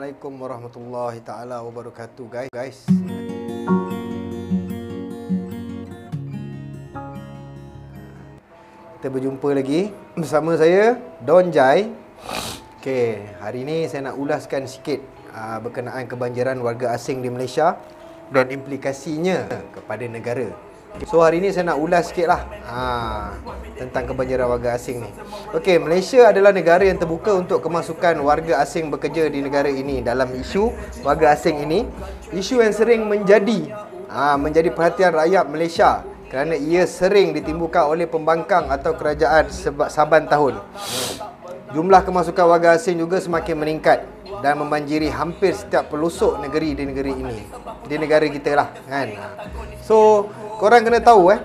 Assalamualaikum warahmatullahi taala wabarakatuh, guys. Kita berjumpa lagi bersama saya Don Jai. Okey, hari ini saya nak ulaskan sikit berkenaan kebanjiran warga asing di Malaysia dan implikasinya kepada negara. So hari ini saya nak ulas sikit lah tentang kebanjiran warga asing ni. Okey, Malaysia adalah negara yang terbuka untuk kemasukan warga asing bekerja di negara ini. Dalam isu warga asing ini, isu yang sering menjadi perhatian rakyat Malaysia kerana ia sering ditimbulkan oleh pembangkang atau kerajaan saban tahun. Jumlah kemasukan warga asing juga semakin meningkat dan membanjiri hampir setiap pelosok negeri di negeri ini. Di negara kita lah kan. So korang kena tahu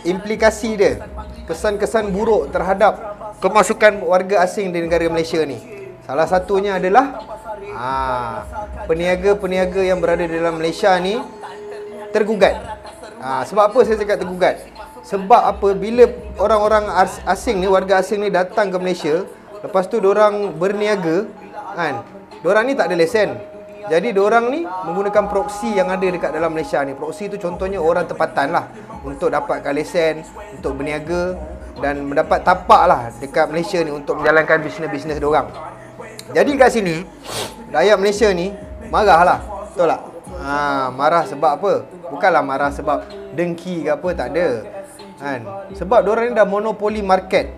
implikasi dia, kesan-kesan buruk terhadap kemasukan warga asing di negara Malaysia ni. Salah satunya adalah peniaga-peniaga yang berada di dalam Malaysia ni tergugat. Sebab apa saya cakap tergugat? Sebab apa? Bila orang-orang asing ni, warga asing ni datang ke Malaysia, lepas tu diorang berniaga kan, diorang ni tak ada lesen. Jadi diorang ni menggunakan proksi yang ada dekat dalam Malaysia ni. Proksi tu contohnya orang tempatan lah, untuk dapatkan lesen, untuk berniaga dan mendapat tapak lah dekat Malaysia ni untuk menjalankan bisnes-bisnes diorang. Jadi kat sini rakyat Malaysia ni marah lah, betul tak? Marah sebab apa? Bukanlah marah sebab dengki ke apa, tak ada kan. Sebab diorang ni dah monopoli market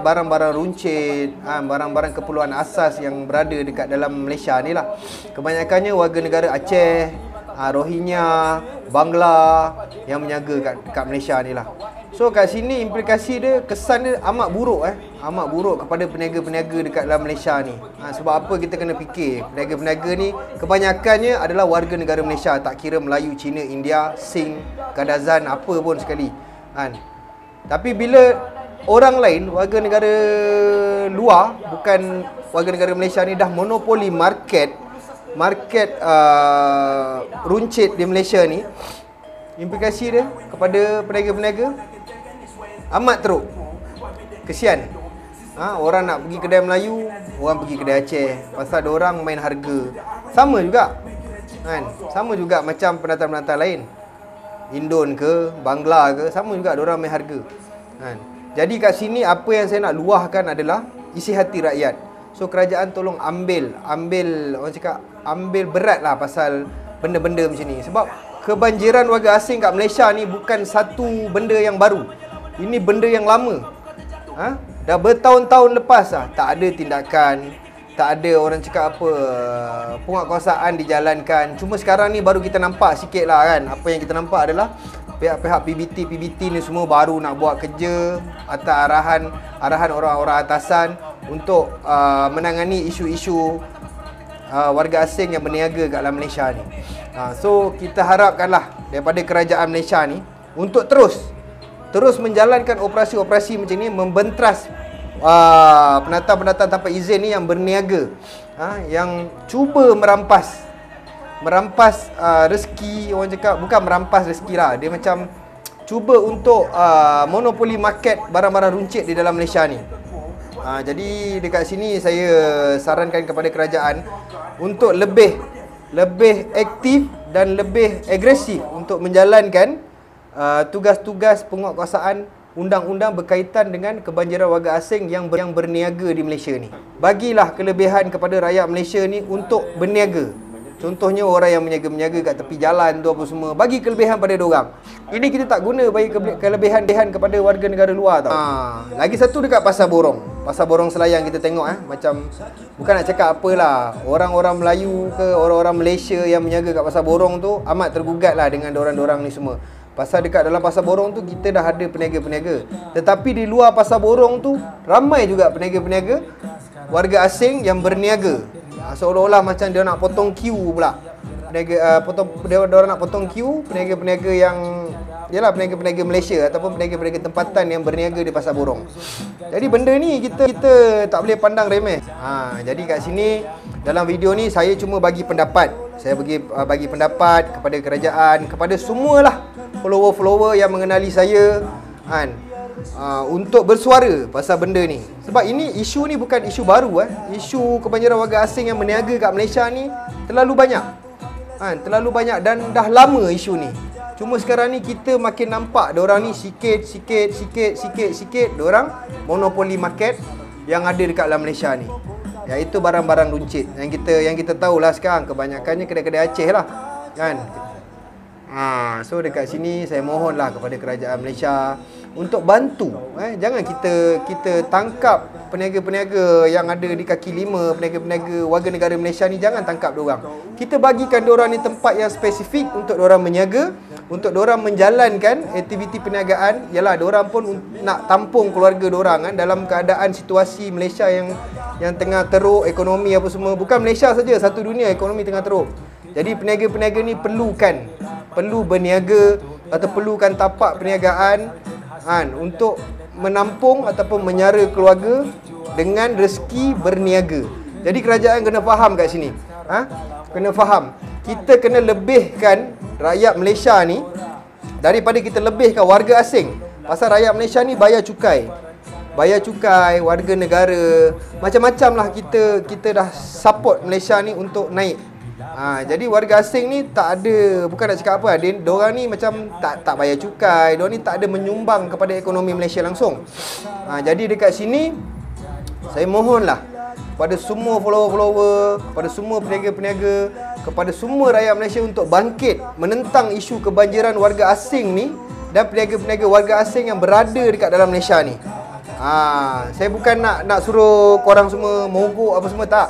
barang-barang runcit, barang-barang keperluan asas yang berada dekat dalam Malaysia ni lah. Kebanyakannya warga negara Aceh, Rohingya, Bangla yang menyaga kat Malaysia ni lah. So kat sini implikasi dia, kesan dia amat buruk amat buruk kepada peniaga-peniaga dekat dalam Malaysia ni. Sebab apa kita kena fikir, peniaga-peniaga ni kebanyakannya adalah warga negara Malaysia, tak kira Melayu, Cina, India, Sing, Kadazan, apa pun sekali kan. Tapi bila orang lain, warga negara luar, bukan warga negara Malaysia ni, dah monopoli market runcit di Malaysia ni, implikasi dia kepada peniaga-peniaga amat teruk. Kesian. Orang nak pergi kedai Melayu, orang pergi kedai Aceh, pasal diorang main harga. Sama juga kan? Sama juga macam pendatang-pendatang lain, Indon ke, Bangla ke, sama juga diorang main harga kan? Jadi kat sini apa yang saya nak luahkan adalah isi hati rakyat. So kerajaan tolong ambil orang cakap, ambil berat lah pasal benda-benda macam ni. Sebab kebanjiran warga asing kat Malaysia ni bukan satu benda yang baru. Ini benda yang lama. Dah bertahun-tahun lepas lah, tak ada tindakan, tak ada orang cakap apa, penguatkuasaan dijalankan. Cuma sekarang ni baru kita nampak sikit lah kan. Apa yang kita nampak adalah pihak-pihak PBT ni semua baru nak buat kerja atas arahan orang-orang atasan untuk menangani isu-isu warga asing yang berniaga kat dalam Malaysia ni. So kita harapkanlah daripada kerajaan Malaysia ni untuk terus menjalankan operasi-operasi macam ni, membentras pendatang-pendatang tanpa izin ni yang berniaga, yang cuba merampas rezeki. Orang cakap bukan merampas rezeki lah, dia macam cuba untuk monopoli market barang-barang runcit di dalam Malaysia ni. Jadi dekat sini saya sarankan kepada kerajaan untuk lebih aktif dan lebih agresif untuk menjalankan tugas-tugas penguatkuasaan undang-undang berkaitan dengan kebanjiran warga asing yang berniaga di Malaysia ni. Bagilah kelebihan kepada rakyat Malaysia ni untuk berniaga. Contohnya orang yang menyaga-menyaga kat tepi jalan tu apa semua, bagi kelebihan pada diorang. Ini kita tak guna bagi kelebihan kepada warga negara luar tau. Lagi satu dekat Pasar Borong Selayang kita tengok macam, bukan nak cakap apalah, orang-orang Melayu ke orang-orang Malaysia yang menjaga kat Pasar Borong tu amat tergugat lah dengan dorang-dorang ni semua. Pasal dekat dalam Pasar Borong tu kita dah ada peniaga-peniaga, tetapi di luar Pasar Borong tu ramai juga peniaga-peniaga warga asing yang berniaga. Seolah-olah macam dia nak potong queue pula. Dia nak potong queue peniaga-peniaga yang ialah peniaga-peniaga Malaysia ataupun peniaga-peniaga tempatan yang berniaga di Pasar Borong. Jadi benda ni kita tak boleh pandang remeh. Jadi kat sini dalam video ni saya cuma bagi pendapat. Saya bagi pendapat kepada kerajaan, kepada semualah follower-follower yang mengenali saya kan. untuk bersuara pasal benda ni. Sebab ini isu ni bukan isu baru Isu kebanjiran warga asing yang berniaga kat Malaysia ni terlalu banyak. Terlalu banyak dan dah lama isu ni. Cuma sekarang ni kita makin nampak diorang ni sikit diorang monopoli market yang ada dekat dalam Malaysia ni. Iaitu barang-barang runcit yang kita tahulah sekarang kebanyakannya kedai-kedai Aceh lah, kan. So dekat sini saya mohonlah kepada kerajaan Malaysia untuk bantu. Jangan kita tangkap peniaga-peniaga yang ada di kaki lima, peniaga-peniaga warga negara Malaysia ni, jangan tangkap diorang. Kita bagikan diorang ni tempat yang spesifik untuk diorang berniaga, untuk diorang menjalankan aktiviti perniagaan. Yalah, diorang pun nak tampung keluarga diorang dalam keadaan situasi Malaysia yang tengah teruk, ekonomi apa semua. Bukan Malaysia saja, satu dunia ekonomi tengah teruk. Jadi peniaga-peniaga ni perlu berniaga atau perlukan tapak perniagaan untuk menampung ataupun menyara keluarga dengan rezeki berniaga. Jadi kerajaan kena faham kat sini. Kena faham. Kita kena lebihkan rakyat Malaysia ni daripada kita lebihkan warga asing. Pasal rakyat Malaysia ni bayar cukai, warga negara, macam-macam lah kita dah support Malaysia ni untuk naik. Jadi warga asing ni tak ada, bukan nak cakap apa, diorang ni macam tak bayar cukai, diorang ni tak ada menyumbang kepada ekonomi Malaysia langsung. Jadi dekat sini saya mohonlah kepada semua follower-follower, kepada semua peniaga-peniaga, kepada semua rakyat Malaysia untuk bangkit menentang isu kebanjiran warga asing ni dan peniaga-peniaga warga asing yang berada dekat dalam Malaysia ni. Saya bukan nak suruh korang semua mogok apa semua, tak.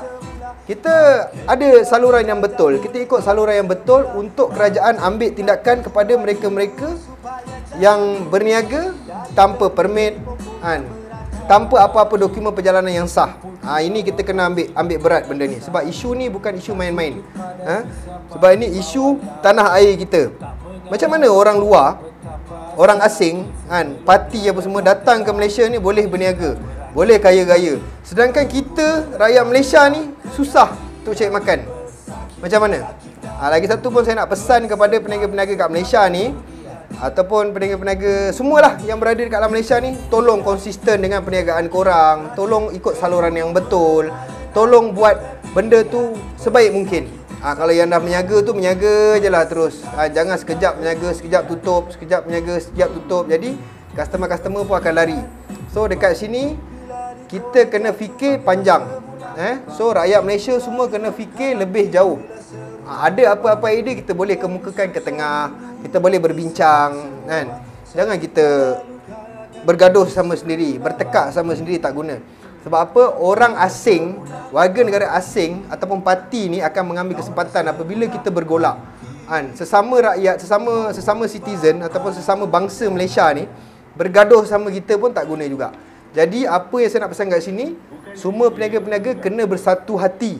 Kita ada saluran yang betul. Kita ikut saluran yang betul untuk kerajaan ambil tindakan kepada mereka-mereka yang berniaga tanpa permit, tanpa apa-apa dokumen perjalanan yang sah. Ini kita kena ambil berat benda ni. Sebab isu ni bukan isu main-main. Sebab ini isu tanah air kita. Macam mana orang luar, orang asing, parti apa semua datang ke Malaysia ni boleh berniaga, boleh kaya-kaya. Sedangkan kita, rakyat Malaysia ni susah untuk cari makan. Macam mana? Lagi satu pun saya nak pesan kepada peniaga-peniaga kat Malaysia ni, ataupun peniaga-peniaga semualah yang berada dekat dalam Malaysia ni, tolong konsisten dengan perniagaan korang. Tolong ikut saluran yang betul. Tolong buat benda tu sebaik mungkin. Kalau yang dah berniaga tu, berniaga je lah terus. Jangan sekejap berniaga, sekejap tutup, sekejap berniaga, sekejap tutup. Jadi customer-customer pun akan lari. So dekat sini kita kena fikir panjang. So rakyat Malaysia semua kena fikir lebih jauh. Ada apa-apa idea kita boleh kemukakan ke tengah, kita boleh berbincang, kan. Jangan kita bergaduh sama sendiri, bertekak sama sendiri, tak guna. Sebab apa? Orang asing, warga negara asing ataupun parti ni akan mengambil kesempatan apabila kita bergolak. Sesama rakyat, sesama citizen ataupun sesama bangsa Malaysia ni bergaduh sama kita pun tak guna juga. Jadi apa yang saya nak pesan kat sini, semua peniaga-peniaga kena bersatu hati.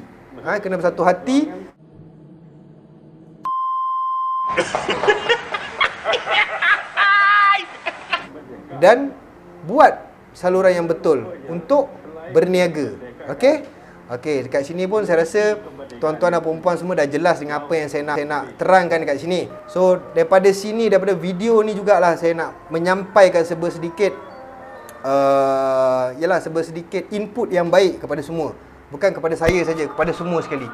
Kena bersatu hati. Dan buat saluran yang betul untuk berniaga. Okey? Dekat sini pun saya rasa tuan-tuan dan puan-puan semua dah jelas dengan apa yang saya nak terangkan dekat sini. So daripada video ni jugalah saya nak menyampaikan sedikit sedikit input yang baik kepada semua. Bukan kepada saya saja, kepada semua sekali.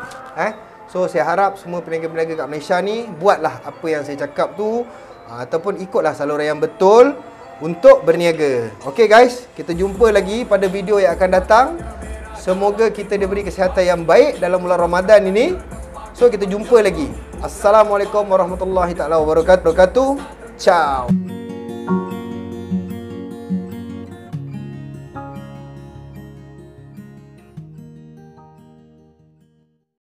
So saya harap semua peniaga-peniaga kat Malaysia ni buatlah apa yang saya cakap tu, ataupun ikutlah saluran yang betul untuk berniaga. Okey guys, kita jumpa lagi pada video yang akan datang. Semoga kita diberi kesihatan yang baik dalam bulan Ramadan ini. So kita jumpa lagi. Assalamualaikum warahmatullahi taala wabarakatuh. Ciao.